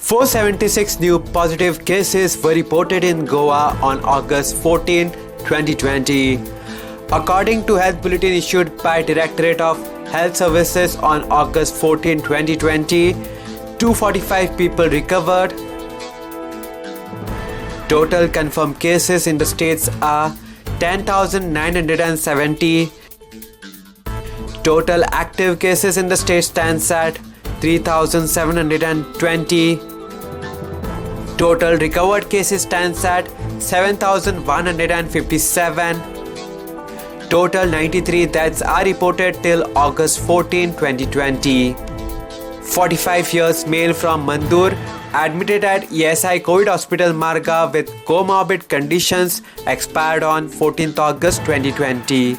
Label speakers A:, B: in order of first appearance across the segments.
A: 476 new positive cases were reported in Goa on August 14, 2020. According to Health Bulletin issued by Directorate of Health Services on August 14, 2020, 245 people recovered. Total confirmed cases in the states are 10,970. Total active cases in the state stands at 3,720. Total recovered cases stands at 7,157. Total 93 deaths are reported till August 14, 2020. 45 years male from Mandur admitted at ESI COVID Hospital Marga with comorbid conditions expired on 14th August 2020.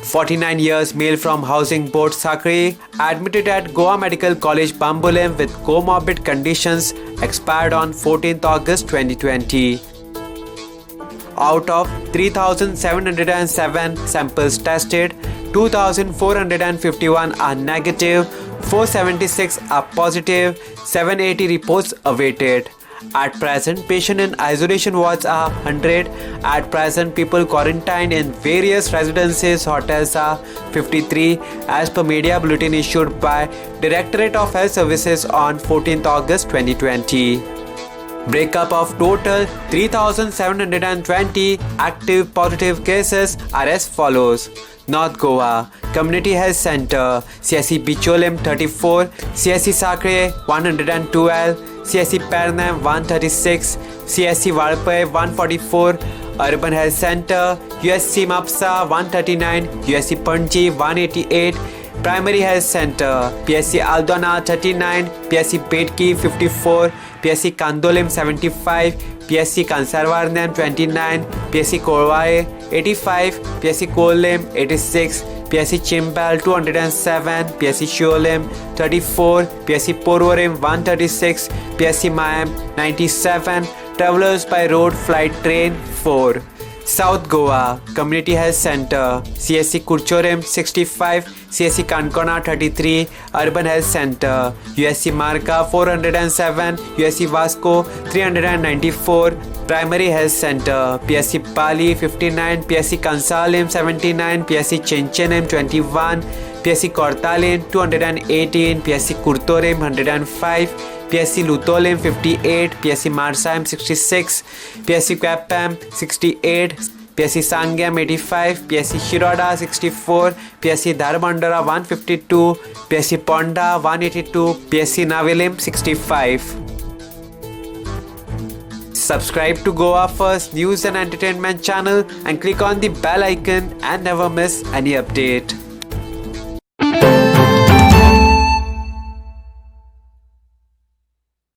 A: 49 years male from Housing Board Sakri admitted at Goa Medical College Bambolim with comorbid conditions expired on 14th August 2020. Out of 3,707 samples tested, 2,451 are negative, 476 are positive, 780 reports awaited. At present, patient in isolation wards are 100. At present, people quarantined in various residences, hotels are 53 as per media bulletin issued by Directorate of Health Services on 14th August 2020. Breakup of total 3,720 active positive cases are as follows. North Goa Community Health Center CSC Bicholim 34, CSC Sakre 112, CSC Pernam 136, CSC Valpai 144, Urban Health Center USC Mapsa 139, USC Panji 188, Primary Health Center PSC Aldona 39, PSC Petki 54, PSC Kandolim 75, PSC Kansarvarnam 29, PSC Korwai 85, PSC Kolim 86, PSC Chimbal 207, PSC Sholim 34, PSC Porvorim 136, PSC Mayam 97, Travelers by Road Flight Train 4. South Goa Community Health Center CSC Kurchorim 65, CSC Kankona 33, Urban Health Center USC Marga 407, USC Vasco 394, Primary Health Center PSC Pali 59, PSC Kansalim 79, PSC Chenchenem 21, PSC Kortalim 218, PSC Kurtorim 105, PSC Lutolim 58, PSC Marsam 66, PSC Kwapam 68, PSC Sangyam 85, PSC Shiroda 64, PSC Dharbandara 152, PSC Ponda 182, PSC Navilim 65. Subscribe to Goa First News and Entertainment channel and click on the bell icon and never miss any update.